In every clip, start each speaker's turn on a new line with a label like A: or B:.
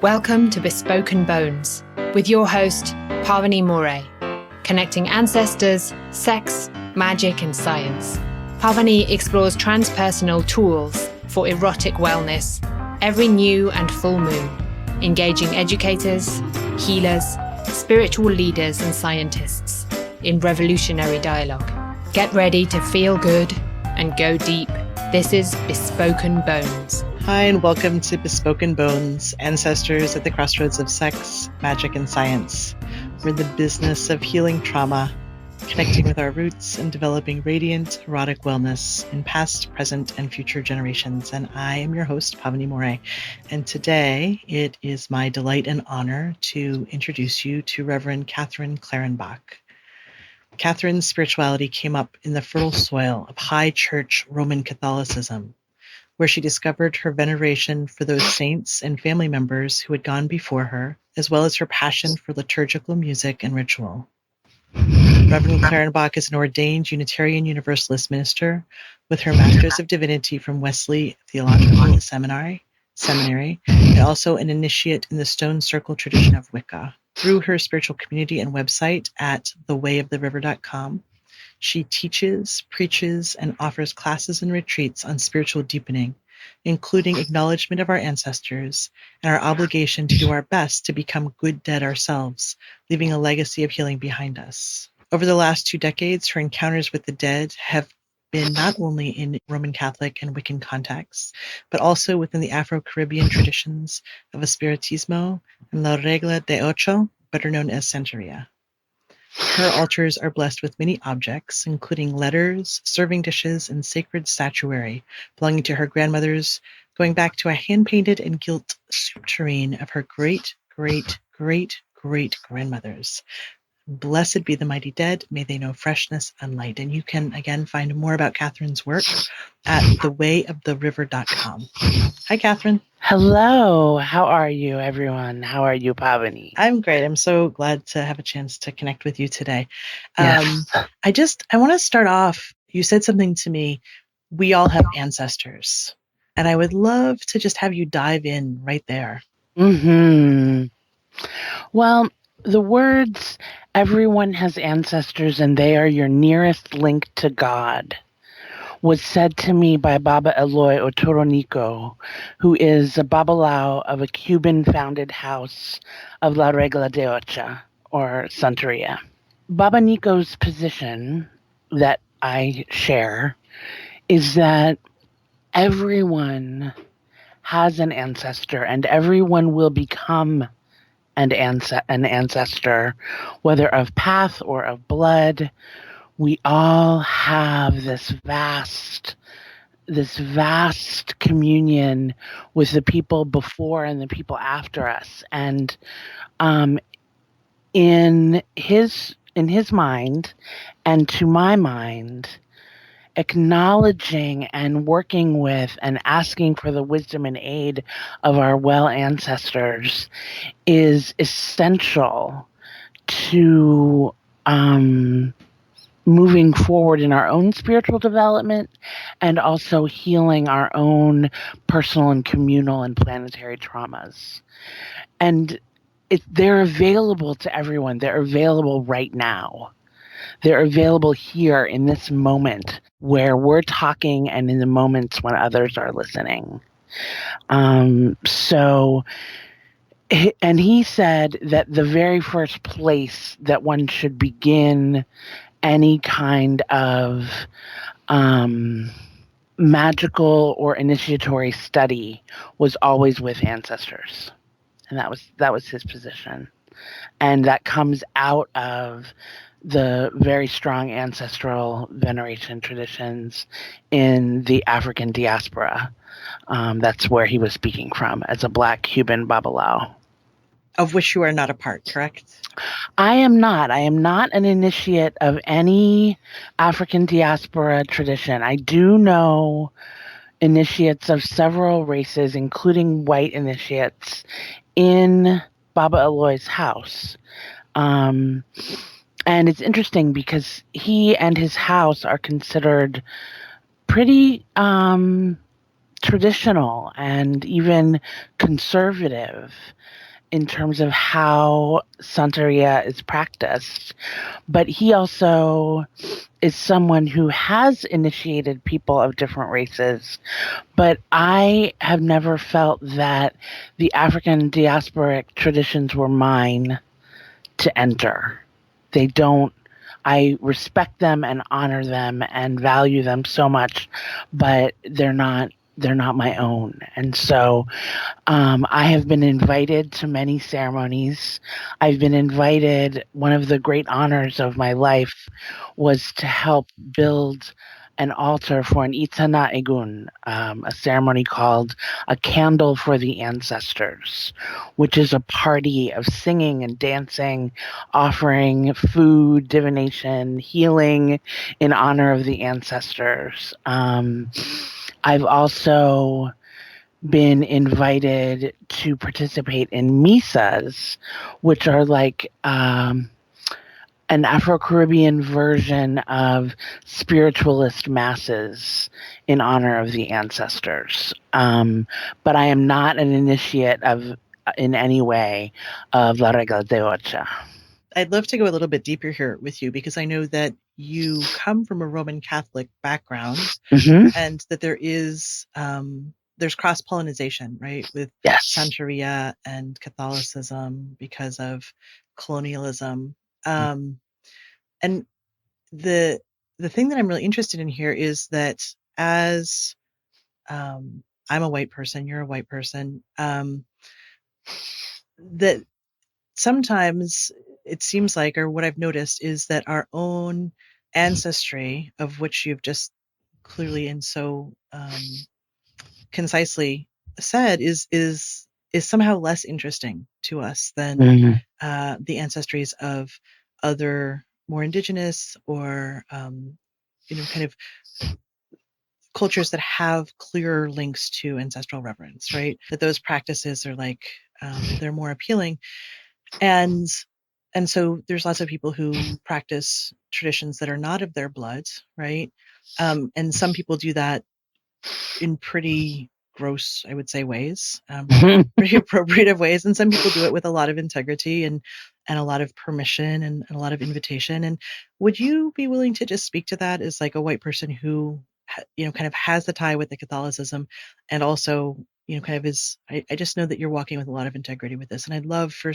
A: Welcome to Bespoken Bones with your host, Pavini Moray, connecting ancestors, sex, magic and science. Pavini explores transpersonal tools for erotic wellness every new and full moon, engaging educators, healers, spiritual leaders and scientists in revolutionary dialogue. Get ready to feel good and go deep. This is Bespoken Bones.
B: Hi, and welcome to Bespoken Bones, ancestors at the crossroads of sex, magic, and science. We're in the business of healing trauma, connecting with our roots, and developing radiant, erotic wellness in past, present, and future generations. And I am your host, Pavini Moray. And today, it is my delight and honor to introduce you to Reverend Catharine Clarenbach. Catharine's spirituality came up in the fertile soil of high church Roman Catholicism, where she discovered her veneration for those saints and family members who had gone before her, as well as her passion for liturgical music and ritual. Reverend Clarenbach is an ordained Unitarian Universalist minister with her Master's of Divinity from Wesley Theological Seminary, and also an initiate in the Stone Circle tradition of Wicca. Through her spiritual community and website at thewayoftheriver.com, she teaches, preaches, and offers classes and retreats on spiritual deepening, including acknowledgement of our ancestors and our obligation to do our best to become good dead ourselves, leaving a legacy of healing behind us. Over the last 2 decades, her encounters with the dead have been not only in Roman Catholic and Wiccan contexts, but also within the Afro-Caribbean traditions of Espiritismo and La Regla de Ocho, better known as Santeria. Her altars are blessed with many objects, including letters, serving dishes, and sacred statuary belonging to her grandmothers, going back to a hand-painted and gilt soup tureen of her great-great-great-great-grandmothers. Blessed be the mighty dead, may they know freshness and light. And you can, again, find more about Catharine's work at thewayoftheriver.com. Hi, Catharine.
C: Hello. How are you, everyone? How are you, Pavini?
B: I'm great. I'm so glad to have a chance to connect with you today.
C: Yes.
B: I want to start off, you said something to me, we all have ancestors. And I would love to just have you dive in right there.
C: Well, the words, everyone has ancestors and they are your nearest link to God, was said to me by Baba Eloy Otoronico, who is a Babalao of a Cuban-founded house of La Regla de Ocho, or Santeria. Baba Nico's position that I share is that everyone has an ancestor and everyone will become an ancestor, whether of path or of blood. We all have this vast communion with the people before and the people after us. And in his mind, and to my mind, acknowledging and working with and asking for the wisdom and aid of our well ancestors is essential to moving forward in our own spiritual development and also healing our own personal and communal and planetary traumas. And they're available to everyone. They're available right now. They're available here in this moment where we're talking and in the moments when others are listening. And he said that the very first place that one should begin any kind of magical or initiatory study was always with ancestors. And that was his position. And that comes out of the very strong ancestral veneration traditions in the African diaspora. That's where he was speaking from as a Black Cuban Babalao.
B: Of which you are not a part, correct?
C: I am not. I am not an initiate of any African diaspora tradition. I do know initiates of several races, including white initiates, in Baba Eloy's house. And it's interesting because he and his house are considered pretty traditional and even conservative in terms of how Santeria is practiced. But he also is someone who has initiated people of different races. But I have never felt that the African diasporic traditions were mine to enter. They don't. I respect them and honor them and value them so much, but they're not my own. And so I have been invited to many ceremonies. I've been invited. One of the great honors of my life was to help build an altar for an Itana Egun, a ceremony called A Candle for the Ancestors, which is a party of singing and dancing, offering food, divination, healing in honor of the ancestors. I've also been invited to participate in misas, which are like an Afro-Caribbean version of spiritualist masses in honor of the ancestors. But I am not an initiate in any way of La Regla de Ocho.
B: I'd love to go a little bit deeper here with you because I know that you come from a Roman Catholic background and that there's cross-pollination, right, with Santeria and Catholicism because of colonialism. And the thing that I'm really interested in here is that as I'm a white person, you're a white person, that sometimes it seems like, or what I've noticed is that our own ancestry, of which you've just clearly and so concisely said, is somehow less interesting to us than the ancestries of other more indigenous or kind of cultures that have clearer links to ancestral reverence, right? That those practices are like they're more appealing. And so there's lots of people who practice traditions that are not of their blood, right? And some people do that in pretty gross, I would say, ways, pretty appropriative ways. And some people do it with a lot of integrity and a lot of permission and a lot of invitation. And would you be willing to just speak to that as like a white person who, kind of has the tie with the Catholicism and also, kind of is, I just know that you're walking with a lot of integrity with this. And I'd love for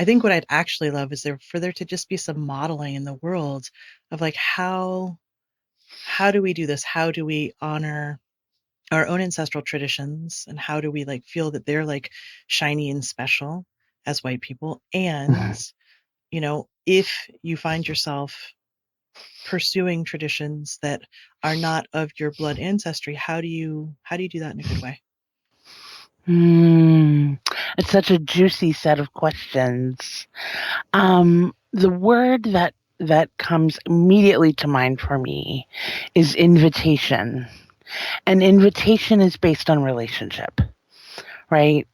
B: I think what I'd actually love is for there to just be some modeling in the world of like, how do we do this? How do we honor our own ancestral traditions? And how do we like feel that they're like shiny and special as white people? And, if you find yourself pursuing traditions that are not of your blood ancestry, how do you do that in a good way?
C: It's such a juicy set of questions. The word that comes immediately to mind for me is invitation. And invitation is based on relationship, right?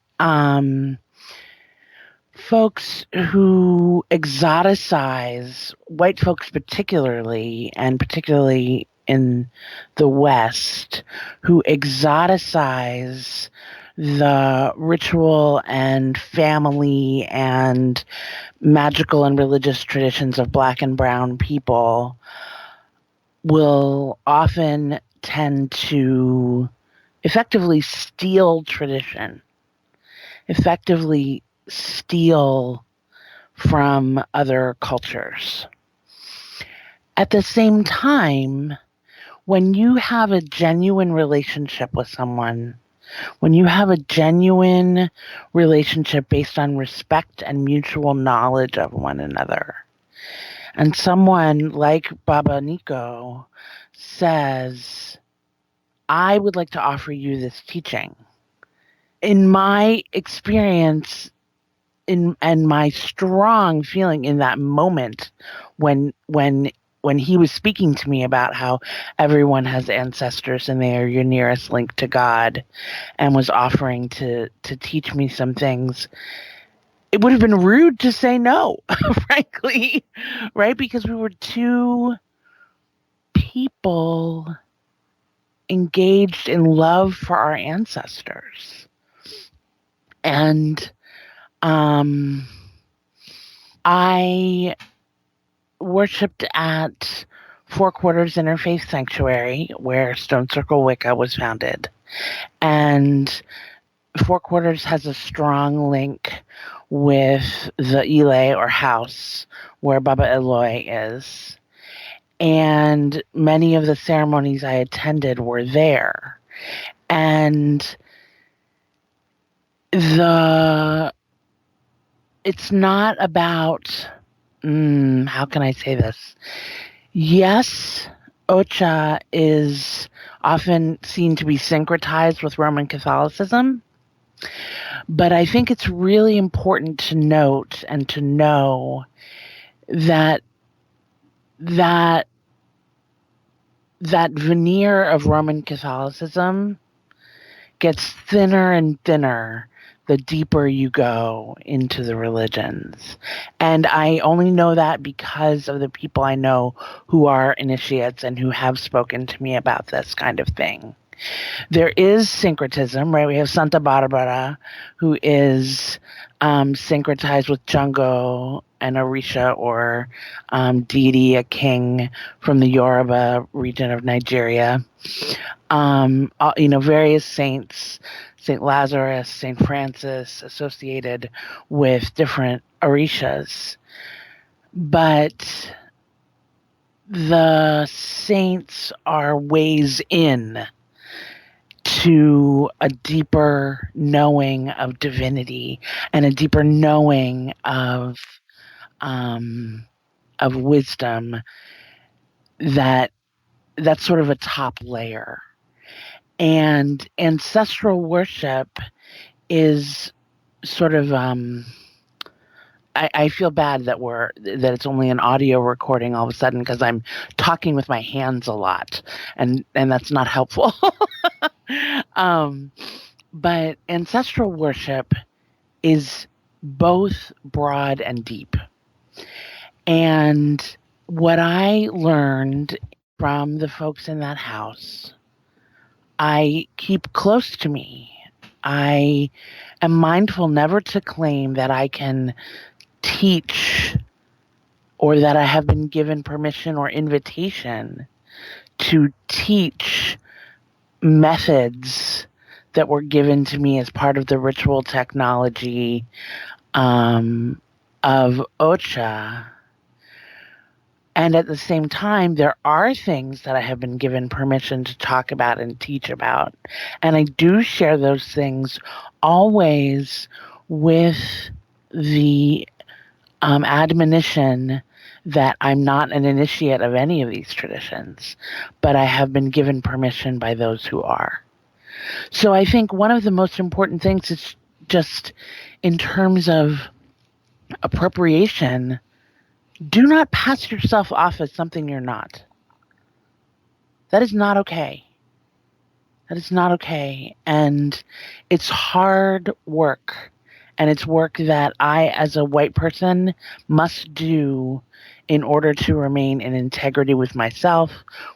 C: Folks who exoticize, white folks particularly, and particularly in the West, who exoticize the ritual and family and magical and religious traditions of Black and Brown people will often tend to effectively steal tradition, effectively steal from other cultures. At the same time, when you have a genuine relationship with someone, when you have a genuine relationship based on respect and mutual knowledge of one another, and someone like Baba Nico says, I would like to offer you this teaching. In my experience, and my strong feeling in that moment when he was speaking to me about how everyone has ancestors and they are your nearest link to God, and was offering to teach me some things, it would have been rude to say no, frankly, right? Because we were two people engaged in love for our ancestors. And I worshipped at Four Quarters Interfaith Sanctuary, where Stone Circle Wicca was founded. And Four Quarters has a strong link with the Ile, or house, where Baba Eloy is. And many of the ceremonies I attended were there. And it's not about, how can I say this? Yes, Ocha is often seen to be syncretized with Roman Catholicism, but I think it's really important to note and to know that veneer of Roman Catholicism gets thinner and thinner the deeper you go into the religions. And I only know that because of the people I know who are initiates and who have spoken to me about this kind of thing. There is syncretism, right? We have Santa Barbara, who is syncretized with Jango and Orisha, or deity, a king from the Yoruba region of Nigeria. Various saints, St. Lazarus, St. Francis, associated with different Orishas. But the saints are ways in to a deeper knowing of divinity and a deeper knowing of wisdom that's sort of a top layer. And ancestral worship is sort of I feel bad that it's only an audio recording all of a sudden, because I'm talking with my hands a lot, and that's not helpful. But ancestral worship is both broad and deep. And what I learned from the folks in that house, I keep close to me. I am mindful never to claim that I can teach, or that I have been given permission or invitation to teach methods that were given to me as part of the ritual technology of Ocha. And at the same time, there are things that I have been given permission to talk about and teach about. And I do share those things always with the admonition that I'm not an initiate of any of these traditions, but I have been given permission by those who are. So I think one of the most important things is just in terms of appropriation, do not pass yourself off as something you're not. That is not okay. That is not okay. And it's hard work. And it's work that I, as a white person, must do in order to remain in integrity with myself,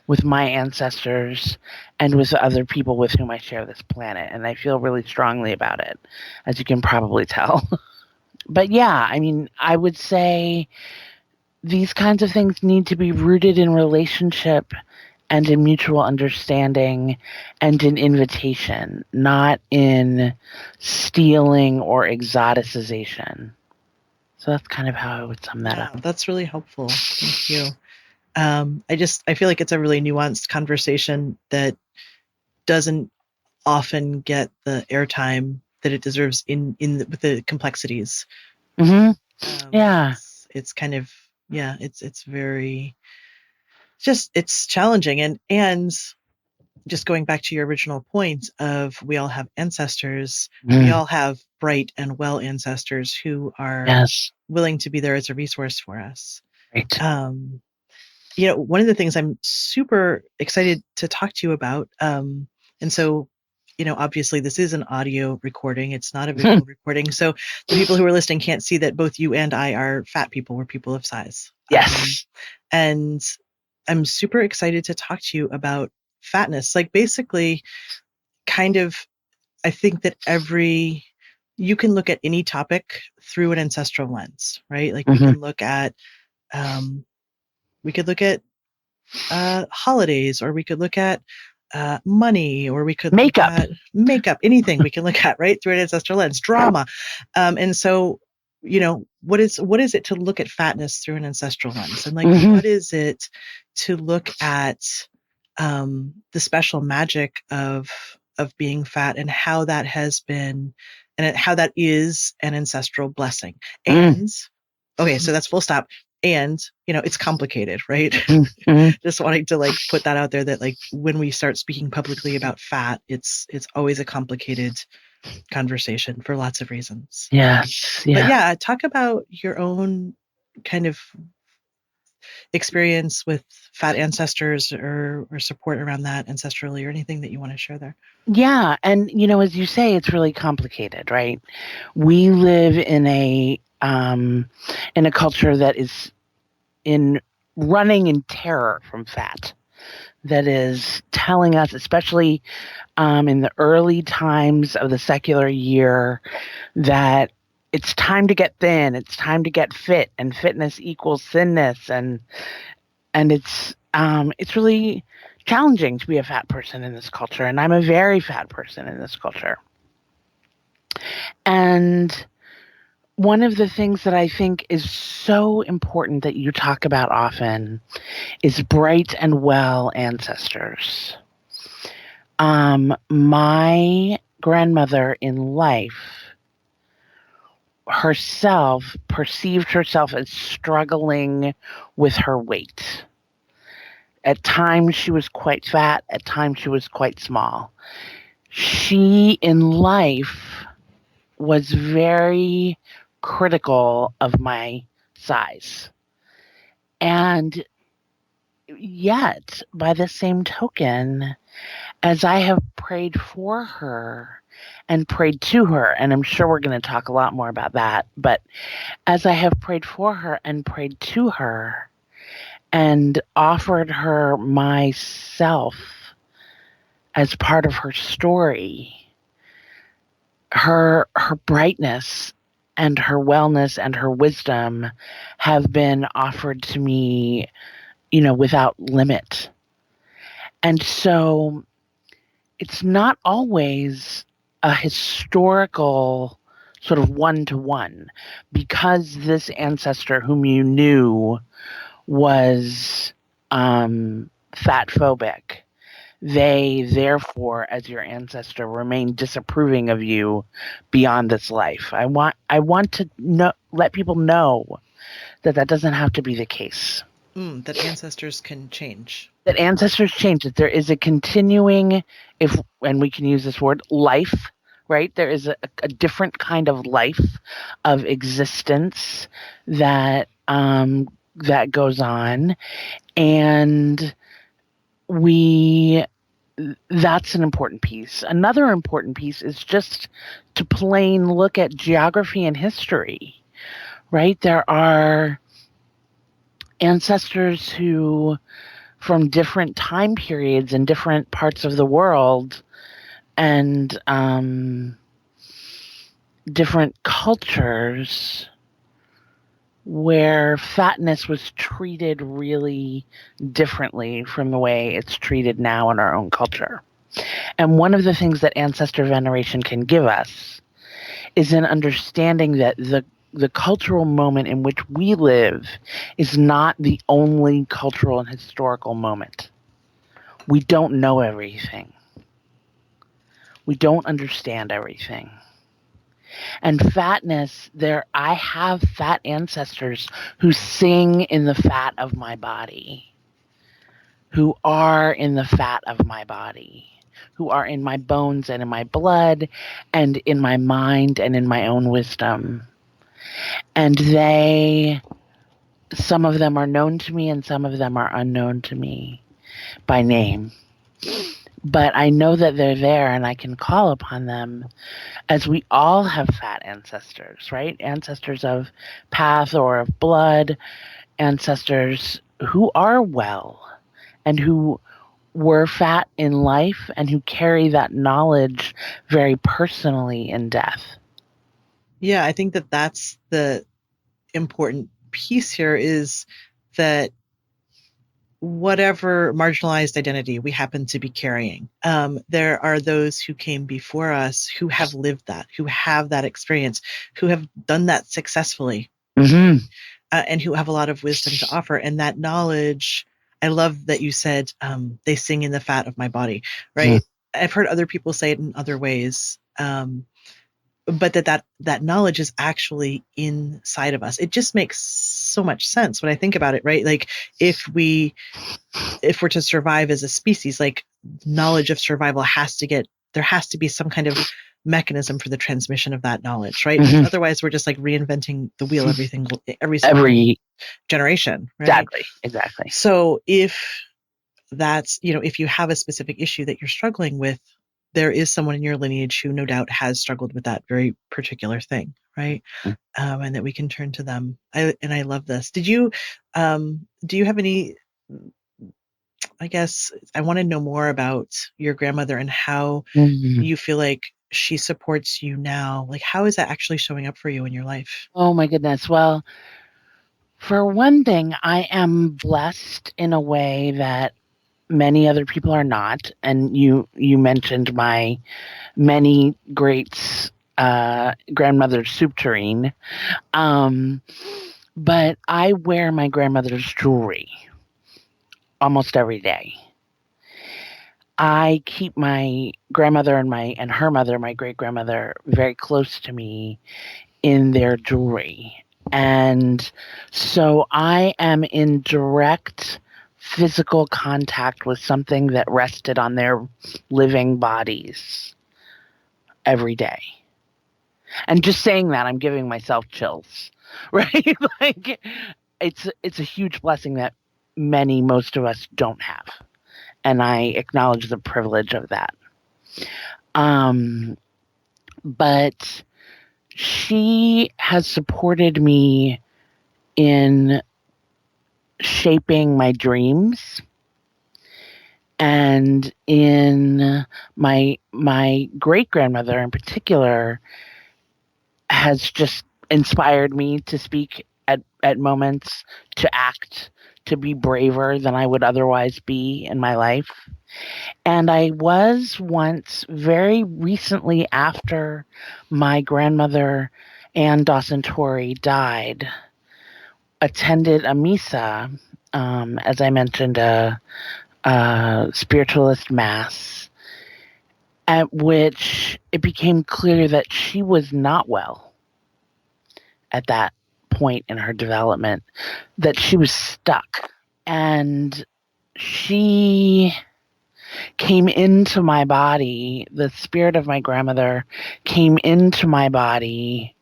C: with my ancestors, and with the other people with whom I share this planet. And I feel really strongly about it, as you can probably tell. But yeah, I mean, I would say these kinds of things need to be rooted in relationship and in mutual understanding and in invitation, not in stealing or exoticization. So that's kind of how I would sum that up.
B: That's really helpful. Thank you. I feel like it's a really nuanced conversation that doesn't often get the airtime that it deserves with the complexities.
C: Mm-hmm. Yeah.
B: It's kind of, it's very, it's challenging. And just going back to your original point of we all have ancestors, we all have bright and well ancestors who are willing to be there as a resource for us.
C: Right.
B: One of the things I'm super excited to talk to you about, and so, obviously this is an audio recording. It's not a visual recording. So the people who are listening can't see that both you and I are fat people. We're people of size.
C: Yes.
B: And I'm super excited to talk to you about fatness. Like basically kind of, I think that you can look at any topic through an ancestral lens, right? Like we can look at, we could look at holidays, or we could look at money, or we could look at makeup, anything we can look at, right, through an ancestral lens, drama. And so, what is it to look at fatness through an ancestral lens? And like, what is it to look at the special magic of being fat, and how that has been, and how that is an ancestral blessing. And okay, so that's full stop. And it's complicated, right? Just wanting to like put that out there, that like when we start speaking publicly about fat, it's always a complicated conversation for lots of reasons.
C: Yes.
B: But yeah, talk about your own kind of experience with fat ancestors, or support around that ancestrally, or anything that you want to share there.
C: Yeah. And, as you say, it's really complicated, right? We live in a culture that is running in terror from fat, that is telling us, especially in the early times of the secular year, that it's time to get thin, it's time to get fit, and fitness equals thinness, and it's really challenging to be a fat person in this culture, and I'm a very fat person in this culture. And one of the things that I think is so important that you talk about often is bright and well ancestors. My grandmother in life herself perceived herself as struggling with her weight. At times she was quite fat, at times she was quite small. She in life was very critical of my size. And yet, by the same token, as I have prayed for her and prayed to her, and I'm sure we're going to talk a lot more about that, but as I have prayed for her and prayed to her and offered her myself as part of her story, her brightness and her wellness and her wisdom have been offered to me, without limit. And so it's not always a historical sort of one-to-one, because this ancestor whom you knew was fat phobic. They, therefore, as your ancestor, remain disapproving of you beyond this life. I want to let people know that doesn't have to be the case.
B: That ancestors can change.
C: That ancestors change. That there is a continuing, and we can use this word, life, right? There is a different kind of life, of existence that goes on, and that's an important piece. Another important piece is just to plain look at geography and history, right? There are ancestors who, from different time periods in different parts of the world and different cultures, where fatness was treated really differently from the way it's treated now in our own culture. And one of the things that ancestor veneration can give us is an understanding that the cultural moment in which we live is not the only cultural and historical moment. We don't know everything. We don't understand everything. And fatness, I have fat ancestors who sing in the fat of my body, who are in the fat of my body, who are in my bones and in my blood and in my mind and in my own wisdom. And some of them are known to me and some of them are unknown to me by name. But I know that they're there and I can call upon them, as we all have fat ancestors, right? Ancestors of path or of blood, ancestors who are well and who were fat in life and who carry that knowledge very personally in death.
B: Yeah, I think that that's the important piece here, is that whatever marginalized identity we happen to be carrying, there are those who came before us who have lived that, who have that experience, who have done that successfully, and who have a lot of wisdom to offer. And that knowledge, I love that you said, they sing in the fat of my body, right? I've heard other people say it in other ways. But that knowledge is actually inside of us. It just makes so much sense when I think about it, right? Like if we're to survive as a species, like knowledge of survival there has to be some kind of mechanism for the transmission of that knowledge, right? Otherwise we're just like reinventing the wheel every generation, right?
C: Exactly.
B: So if that's, if you have a specific issue that you're struggling with, there is someone in your lineage who no doubt has struggled with that very particular thing, right? And that we can turn to them. I love this. Do you have any, I guess I want to know more about your grandmother and how you feel like she supports you now. Like, how is that actually showing up for you in your life?
C: Oh my goodness. Well, for one thing, I am blessed in a way that many other people are not. And you mentioned my many greats, grandmother's soup tureen. But I wear my grandmother's jewelry almost every day. I keep my grandmother and her mother, my great grandmother, very close to me in their jewelry. And so I am in direct physical contact with something that rested on their living bodies every day. And just saying that, I'm giving myself chills, right? Like it's a huge blessing that most of us don't have. And I acknowledge the privilege of that. But she has supported me in shaping my dreams, and in my great grandmother in particular has just inspired me to speak at moments, to act, to be braver than I would otherwise be in my life. And I was once, very recently after my grandmother, Anne Dawson Torrey, died, attended a misa, as I mentioned, a spiritualist mass, at which it became clear that she was not well at that point in her development, that she was stuck. And she came into my body, the spirit of my grandmother came into my body,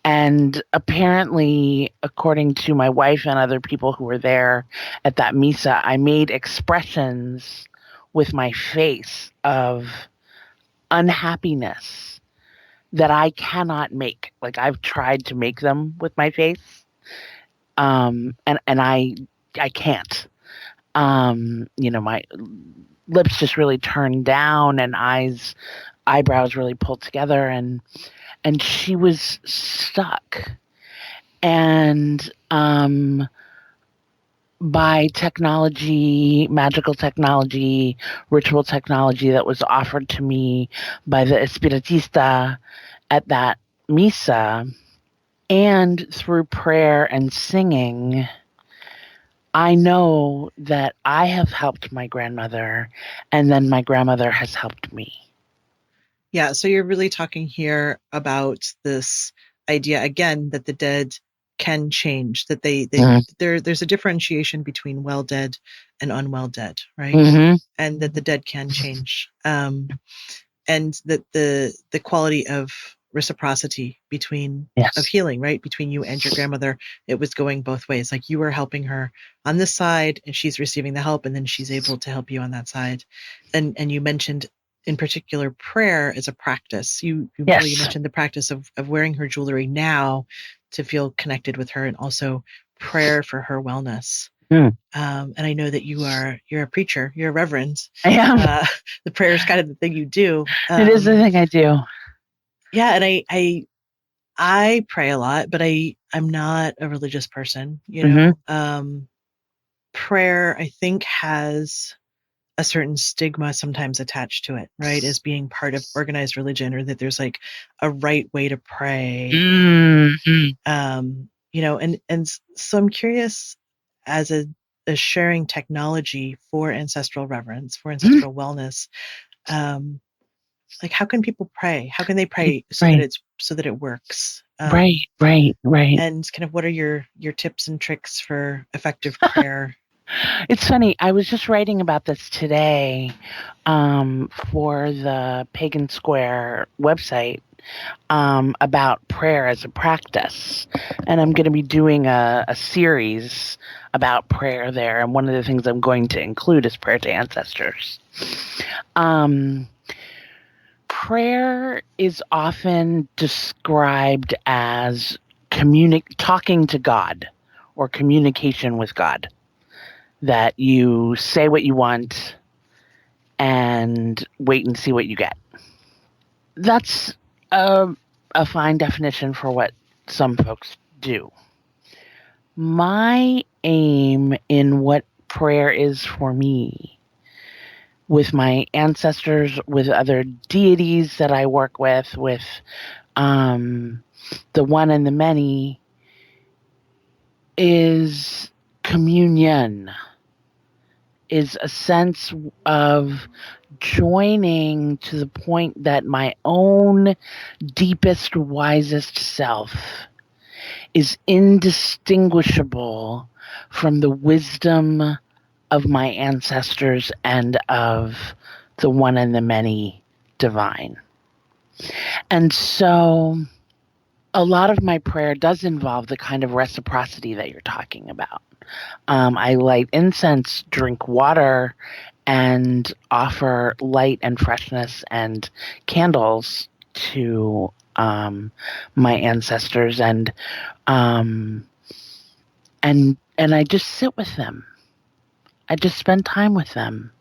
C: and apparently, according to my wife and other people who were there at that misa, I made expressions with my face of unhappiness that I cannot make. Like, I've tried to make them with my face, and I can't. My lips just really turned down and eyebrows really pulled together, and she was stuck. And by technology, magical technology, ritual technology that was offered to me by the espiritista at that misa, and through prayer and singing, I know that I have helped my grandmother, and then my grandmother has helped me.
B: Yeah, so you're really talking here about this idea, again, that the dead can change, that there's a differentiation between well dead and unwell dead, right? And that the dead can change. And that the quality of reciprocity of healing, right, between you and your grandmother, it was going both ways. Like, you were helping her on this side and she's receiving the help, and then she's able to help you on that side. And you mentioned in particular prayer as a practice. You mentioned the practice of wearing her jewelry now to feel connected with her, and also prayer for her wellness. And I know that you're a preacher, you're a reverend.
C: I am.
B: The prayer is kind of the thing you do.
C: It is the thing I do.
B: Yeah, and I pray a lot, but I'm not a religious person. Prayer, I think, has a certain stigma sometimes attached to it, right? As being part of organized religion, or that there's like a right way to pray. And so I'm curious, as a sharing technology for ancestral reverence, for ancestral wellness, like how can people pray? How can they pray so that it works?
C: Right.
B: And kind of what are your tips and tricks for effective prayer?
C: It's funny. I was just writing about this today for the Pagan Square website about prayer as a practice. And I'm going to be doing a series about prayer there. And one of the things I'm going to include is prayer to ancestors. Prayer is often described as talking to God or communication with God. That you say what you want and wait and see what you get. That's a fine definition for what some folks do. My aim in what prayer is for me, with my ancestors, with other deities that I work with the one and the many, is communion. Is a sense of joining to the point that my own deepest, wisest self is indistinguishable from the wisdom of my ancestors and of the one and the many divine. And so a lot of my prayer does involve the kind of reciprocity that you're talking about. I light incense, drink water, and offer light and freshness and candles to my ancestors, and I just sit with them. I just spend time with them.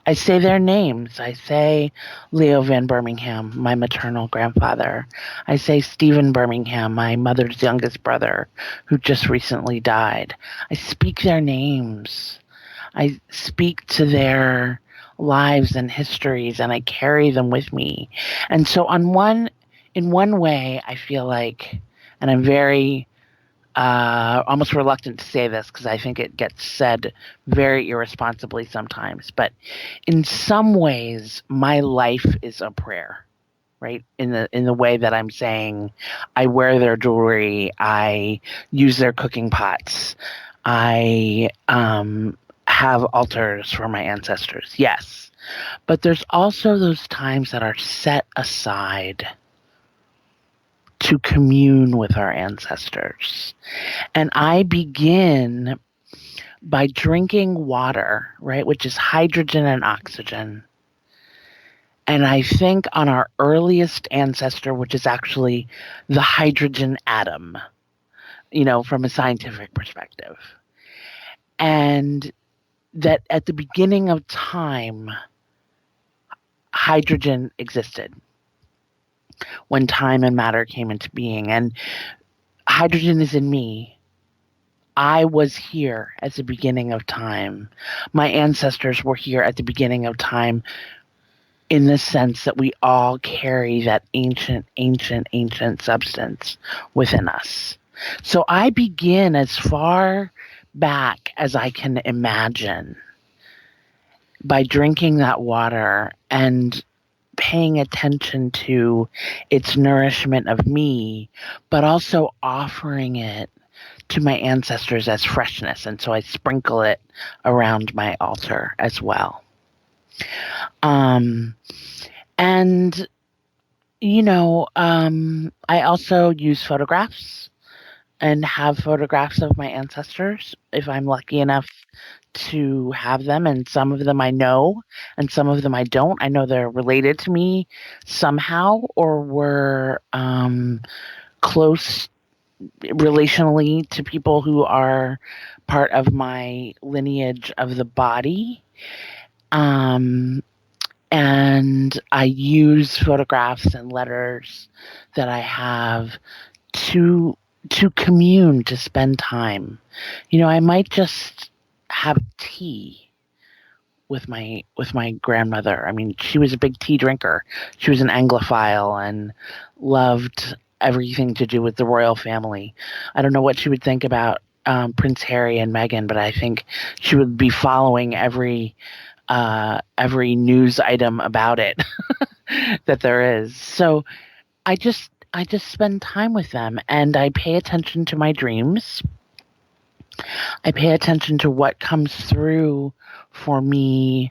C: I say their names. I say Leo Van Birmingham, my maternal grandfather. I say Stephen Birmingham, my mother's youngest brother, who just recently died. I speak their names. I speak to their lives and histories, and I carry them with me. And so in one way, I feel like, and I'm very almost reluctant to say this because I think it gets said very irresponsibly sometimes, but in some ways my life is a prayer, right? In the way that I'm saying I wear their jewelry, I use their cooking pots, I have altars for my ancestors, yes. But there's also those times that are set aside to commune with our ancestors. And I begin by drinking water, right, which is hydrogen and oxygen. And I think on our earliest ancestor, which is actually the hydrogen atom, from a scientific perspective. And that at the beginning of time, hydrogen existed when time and matter came into being. And hydrogen is in me. I was here at the beginning of time. My ancestors were here at the beginning of time, in the sense that we all carry that ancient substance within us. So I begin as far back as I can imagine by drinking that water and paying attention to its nourishment of me, but also offering it to my ancestors as freshness. And so I sprinkle it around my altar as well. I also use photographs and have photographs of my ancestors if I'm lucky enough to have them. And some of them I know, and some of them I don't. I know they're related to me somehow, or were close relationally to people who are part of my lineage of the body. And I use photographs and letters that I have to commune, to spend time. I might just have tea with my grandmother. I mean, she was a big tea drinker. She was an Anglophile and loved everything to do with the royal family. I don't know what she would think about Prince Harry and Meghan, but I think she would be following every news item about it that there is. So I just spend time with them, and I pay attention to my dreams. I pay attention to what comes through for me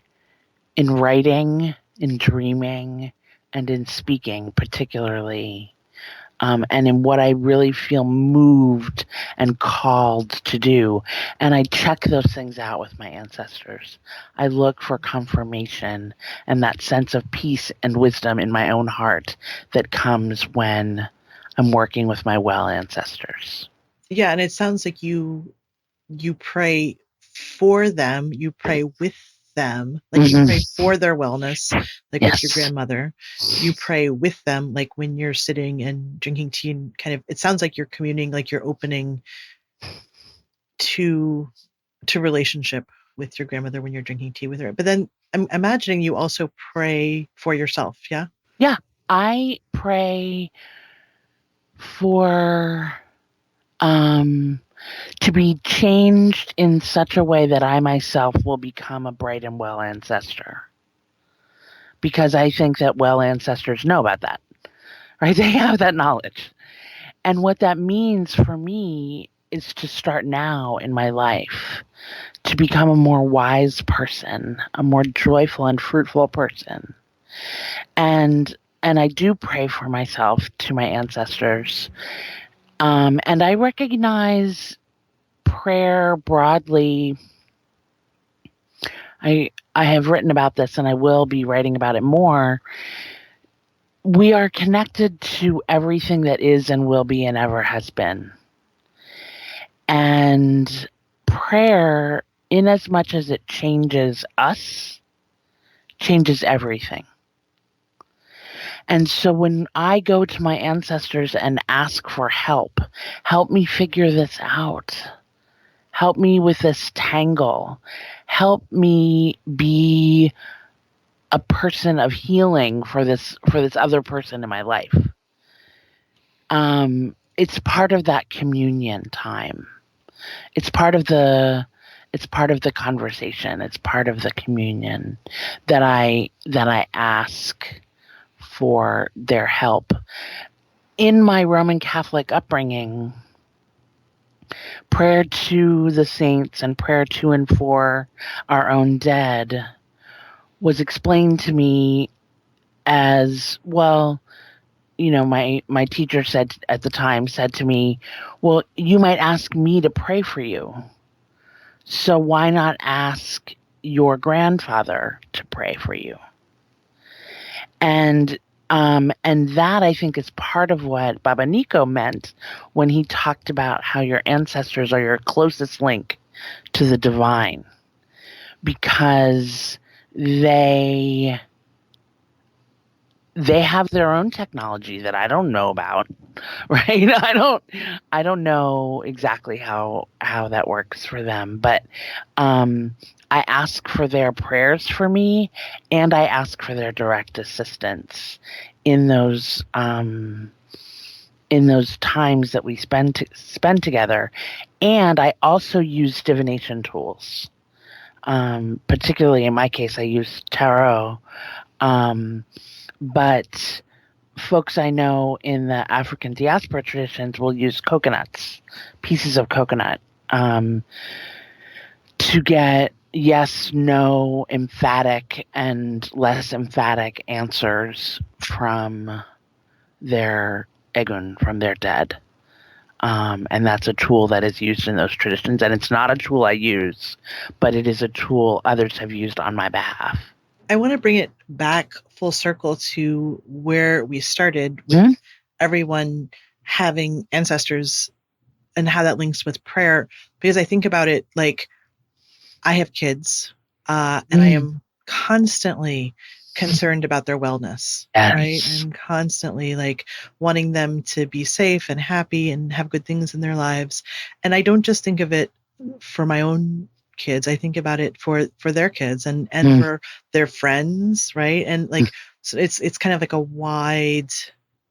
C: in writing, in dreaming, and in speaking, particularly. And in what I really feel moved and called to do. And I check those things out with my ancestors. I look for confirmation and that sense of peace and wisdom in my own heart that comes when I'm working with my well ancestors.
B: Yeah, and it sounds like you pray for them, you pray with them, like you pray for their wellness, like with your grandmother. You pray with them, like when you're sitting and drinking tea, and kind of, it sounds like you're communing, like you're opening to relationship with your grandmother when you're drinking tea with her. But then I'm imagining you also pray for yourself. Yeah.
C: Yeah. I pray for to be changed in such a way that I myself will become a bright and well ancestor. Because I think that well ancestors know about that, right? They have that knowledge. And what that means for me is to start now in my life, to become a more wise person, a more joyful and fruitful person. And I do pray for myself to my ancestors. And I recognize prayer broadly. I have written about this, and I will be writing about it more. We are connected to everything that is and will be and ever has been. And prayer, in as much as it changes us, changes everything. And so when I go to my ancestors and ask for help me figure this out. Help me with this tangle. Help me be a person of healing for this other person in my life. It's part of that communion time. It's part of the conversation. It's part of the communion that I ask for their help. In my Roman Catholic upbringing, prayer to the saints and prayer to and for our own dead was explained to me as, well, my teacher said at the time to me, well, you might ask me to pray for you. So why not ask your grandfather to pray for you? And that, I think, is part of what Baba Nico meant when he talked about how your ancestors are your closest link to the divine, because they have their own technology that I don't know about, right? I don't know exactly how that works for them, but I ask for their prayers for me, and I ask for their direct assistance in those times that we spend together. And I also use divination tools. Particularly in my case, I use tarot. But folks I know in the African diaspora traditions will use coconuts, pieces of coconut, to get yes, no, emphatic and less emphatic answers from their egun, from their dead. And that's a tool that is used in those traditions. And it's not a tool I use, but it is a tool others have used on my behalf.
B: I want to bring it back full circle to where we started with everyone having ancestors and how that links with prayer, because I think about it like I have kids, and I am constantly concerned about their wellness, right? I'm constantly like wanting them to be safe and happy and have good things in their lives. And I don't just think of it for my own kids. I think about it for their kids and for their friends, right? And like, so it's kind of like a wide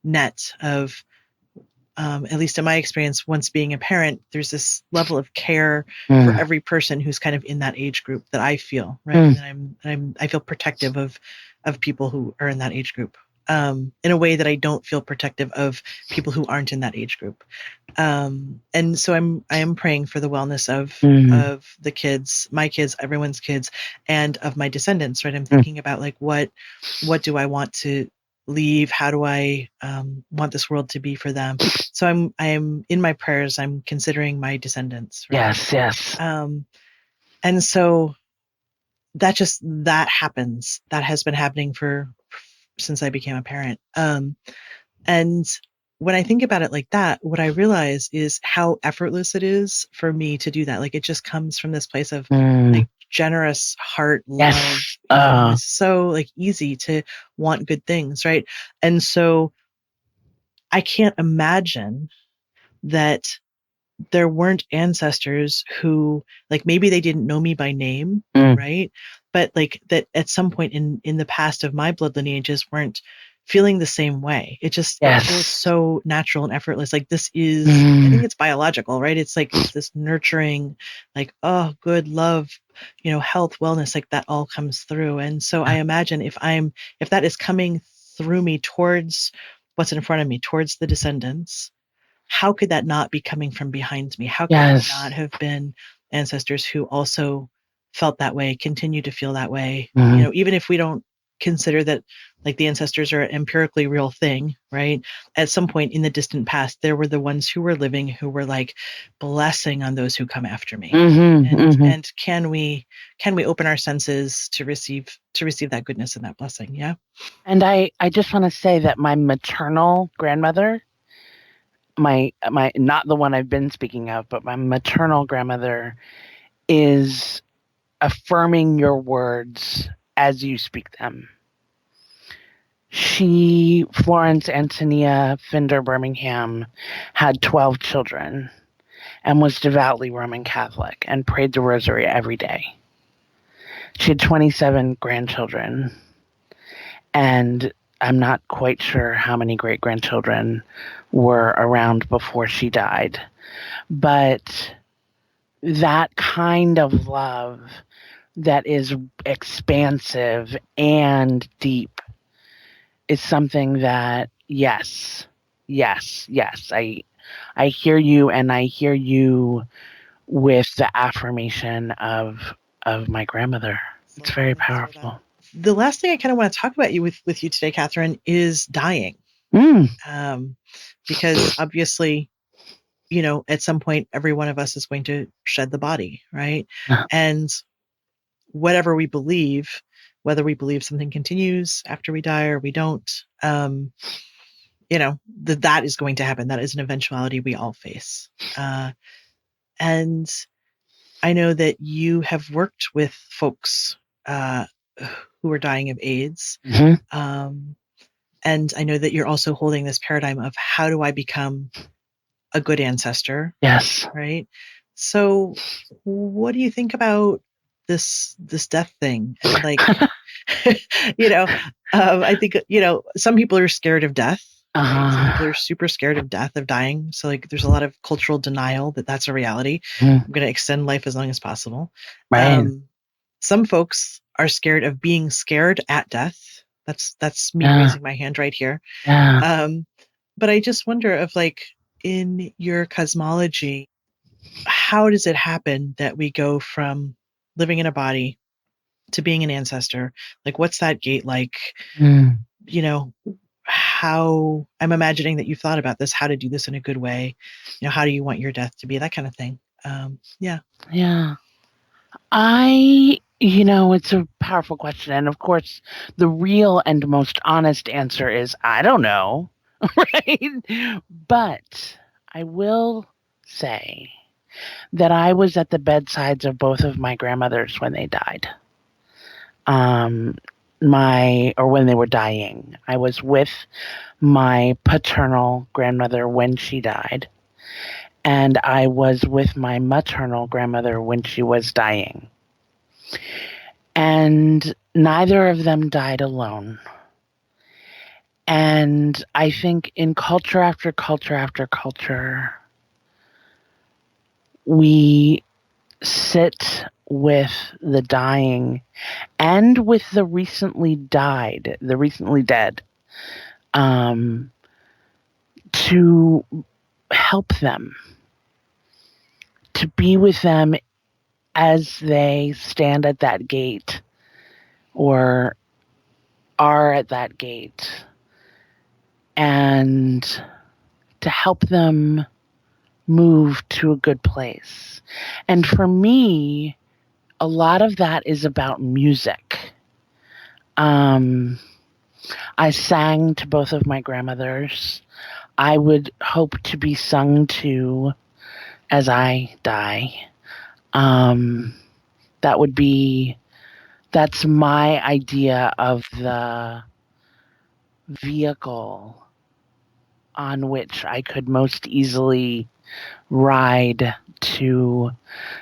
B: net of, at least in my experience, once being a parent, there's this level of care for every person who's kind of in that age group that I feel, right? And I feel protective of people who are in that age group, in a way that I don't feel protective of people who aren't in that age group. And so I am praying for the wellness of the kids, my kids, everyone's kids, and of my descendants, right? I'm thinking about like, what do I want to leave? How do I want this world to be for them? So I'm in my prayers, I'm considering my descendants. Right?
C: Yes.
B: And so that happens. That has been happening since I became a parent. And when I think about it like that, what I realize is how effortless it is for me to do that. Like it just comes from this place of like generous heart, love. It's so like easy to want good things, right? And so I can't imagine that there weren't ancestors who, like, maybe they didn't know me by name, right? But like that at some point in the past of my blood lineages weren't feeling the same way. It just it feels so natural and effortless. Like this is, I think it's biological, right? It's like it's this nurturing, like, oh, good love, health, wellness, like that all comes through. And so I imagine if that is coming through me towards what's in front of me, towards the descendants, how could that not be coming from behind me? How could there not have been ancestors who also felt that way, continue to feel that way? Even if we don't consider that like the ancestors are an empirically real thing, right? At some point in the distant past, there were the ones who were living, who were like blessing on those who come after me. And can we open our senses to receive that goodness and that blessing? Yeah.
C: And I just want to say that my maternal grandmother, my not the one I've been speaking of, but my maternal grandmother is affirming your words as you speak them. She, Florence Antonia Finder Birmingham, had 12 children and was devoutly Roman Catholic and prayed the rosary every day. She had 27 grandchildren, and I'm not quite sure how many great-grandchildren were around before she died. But that kind of love that is expansive and deep is something that, yes. I hear you, and I hear you with the affirmation of my grandmother. It's very powerful.
B: The last thing I kind of want to talk about with you today, Catherine, is dying. Because obviously, at some point, every one of us is going to shed the body, right? And whatever we believe, whether we believe something continues after we die or we don't, that is going to happen. That is an eventuality we all face. And I know that you have worked with folks who are dying of AIDS. And I know that you're also holding this paradigm of how do I become a good ancestor?
C: Yes.
B: Right. So what do you think about this death thing? And like, I think, some people are scared of death. Right? Some people are super scared of death, of dying. So like there's a lot of cultural denial that that's a reality. I'm going to extend life as long as possible.
C: Right.
B: Some folks are scared of being scared at death. That's me raising my hand right here. But I just wonder if like in your cosmology, how does it happen that we go from living in a body to being an ancestor? Like, what's that gate like? How I'm imagining that you've thought about this, how to do this in a good way. How do you want your death to be? That kind of thing. Yeah.
C: It's a powerful question. And of course, the real and most honest answer is, I don't know. Right? But I will say that I was at the bedsides of both of my grandmothers when they died. When they were dying. I was with my paternal grandmother when she died, and I was with my maternal grandmother when she was dying. And neither of them died alone. And I think in culture after culture after culture, we sit with the dying and with the recently dead, to help them, to be with them as they stand at that gate or are at that gate, and to help them move to a good place. And for me, a lot of that is about music. I sang to both of my grandmothers. I would hope to be sung to as I die. That's my idea of the vehicle on which I could most easily ride to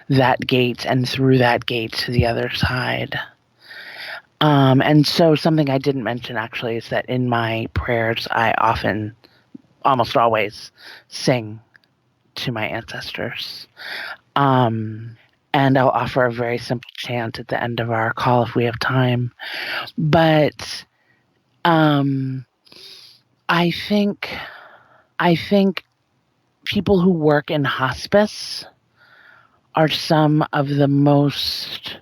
C: that gate and through that gate to the other side. And so something I didn't mention actually is that in my prayers, I often, almost always, sing to my ancestors. And I'll offer a very simple chant at the end of our call if we have time. But I think people who work in hospice are some of the most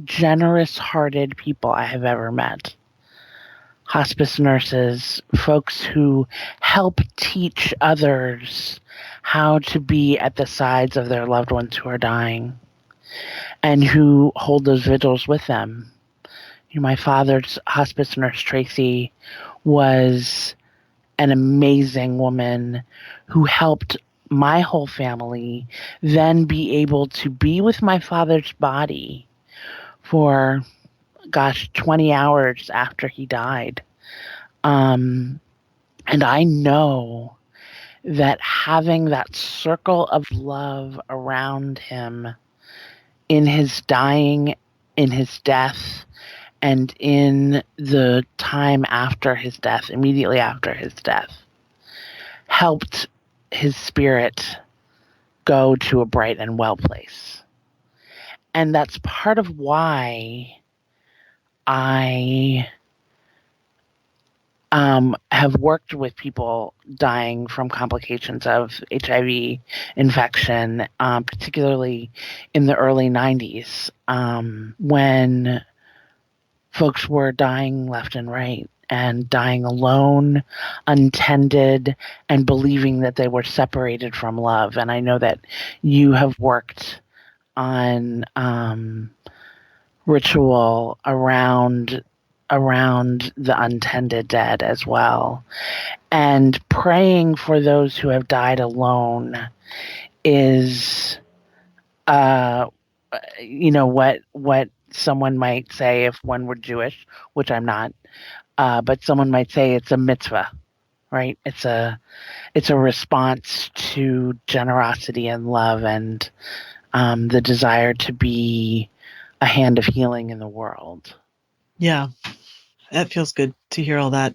C: generous-hearted people I have ever met. Hospice nurses, folks who help teach others how to be at the sides of their loved ones who are dying and who hold those vigils with them. My father's hospice nurse, Tracy, was an amazing woman who helped my whole family then be able to be with my father's body for, 20 hours after he died. And I know that having that circle of love around him in his dying, in his death, and in the time after his death, immediately after his death, helped his spirit go to a bright and well place. And that's part of why I have worked with people dying from complications of HIV infection, particularly in the early 90s, when folks were dying left and right and dying alone, untended, and believing that they were separated from love. And I know that you have worked on ritual around the untended dead as well. And praying for those who have died alone is, what someone might say if one were Jewish, which I'm not, but someone might say it's a mitzvah, right? It's a response to generosity and love and the desire to be a hand of healing in the world.
B: Yeah, that feels good to hear all that.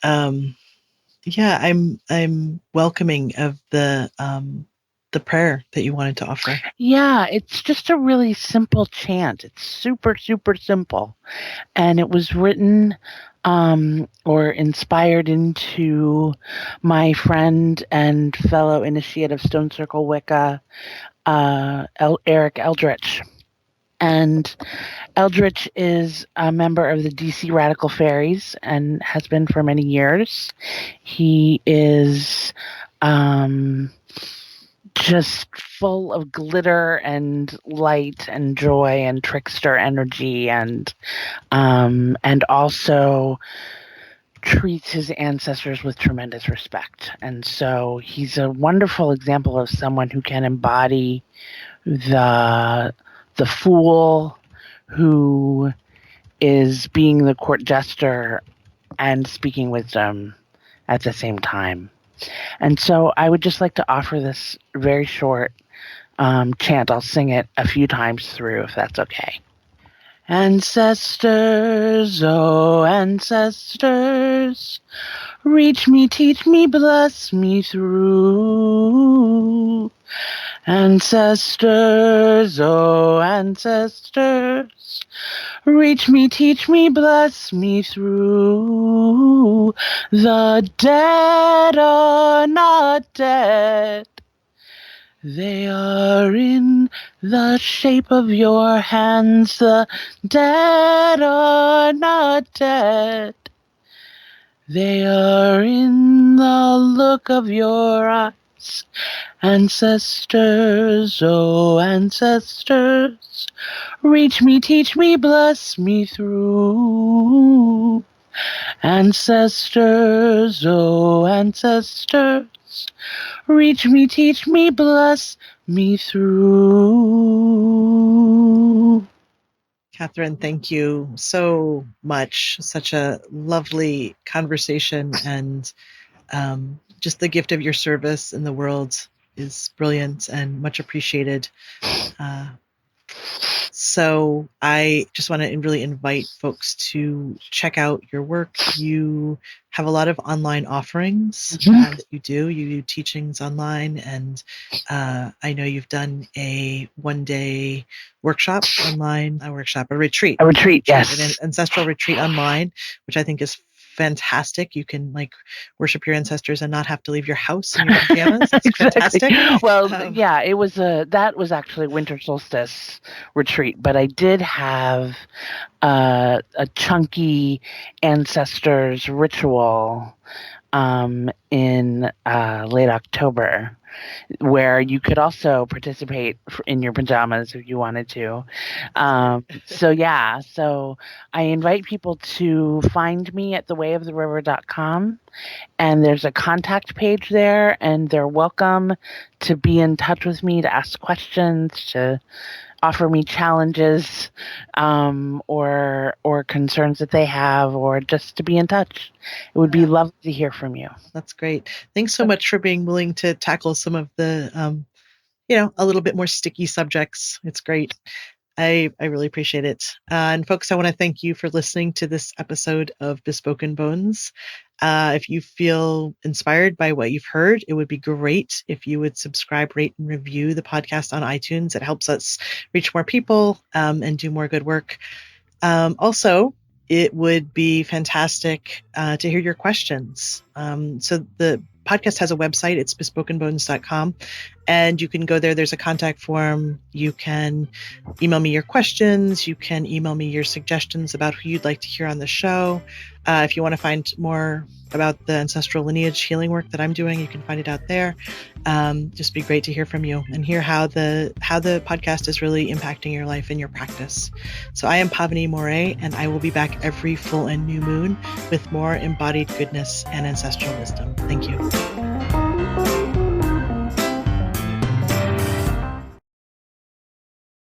B: Yeah, I'm welcoming of the prayer that you wanted to offer.
C: Yeah, it's just a really simple chant. It's super, super simple. And it was written or inspired into my friend and fellow initiate of Stone Circle Wicca, Eric Eldritch. And Eldritch is a member of the DC Radical Fairies and has been for many years. He is just full of glitter and light and joy and trickster energy and also treats his ancestors with tremendous respect. And so he's a wonderful example of someone who can embody the fool who is being the court jester and speaking wisdom at the same time. And so I would just like to offer this very short chant. I'll sing it a few times through, if that's okay. Ancestors, oh ancestors, reach me, teach me, bless me through. Ancestors, oh ancestors, reach me, teach me, bless me through. The dead are not dead. They are in the shape of your hands. The dead are not dead. They are in the look of your eyes. Ancestors, oh ancestors, reach me, teach me, bless me through. Ancestors, oh ancestors, reach me, teach me, bless me through.
B: Catharine, thank you so much. Such a lovely conversation, and just the gift of your service in the world is brilliant and much appreciated. So I just want to really invite folks to check out your work. You have a lot of online offerings.
C: Mm-hmm.
B: You do teachings online, and I know you've done a one-day workshop online, a retreat,
C: yes,
B: an ancestral retreat online, which I think is fantastic. You can worship your ancestors and not have to leave your house in your pajamas. It's
C: exactly.
B: Fantastic.
C: Well, it was that was actually winter solstice retreat, but I did have a chunky ancestors ritual in late October, where you could also participate in your pajamas if you wanted to. So I invite people to find me at thewayoftheriver.com, and there's a contact page there, and they're welcome to be in touch with me, to ask questions, to offer me challenges or concerns that they have, or just to be in touch. It would be lovely to hear from you.
B: That's great. Thanks so much for being willing to tackle some of the, a little bit more sticky subjects. It's great. I really appreciate it. And folks, I want to thank you for listening to this episode of Bespoken Bones. If you feel inspired by what you've heard, it would be great if you would subscribe, rate, and review the podcast on iTunes. It helps us reach more people and do more good work. Also, it would be fantastic to hear your questions. So the podcast has a website. It's bespokenbones.com. And you can go there. There's a contact form. You can email me your questions. You can email me your suggestions about who you'd like to hear on the show. If you want to find more about the ancestral lineage healing work that I'm doing, you can find it out there. Just be great to hear from you and hear how the podcast is really impacting your life and your practice. So I am Pavini Moray, and I will be back every full and new moon with more embodied goodness and ancestral wisdom. Thank you.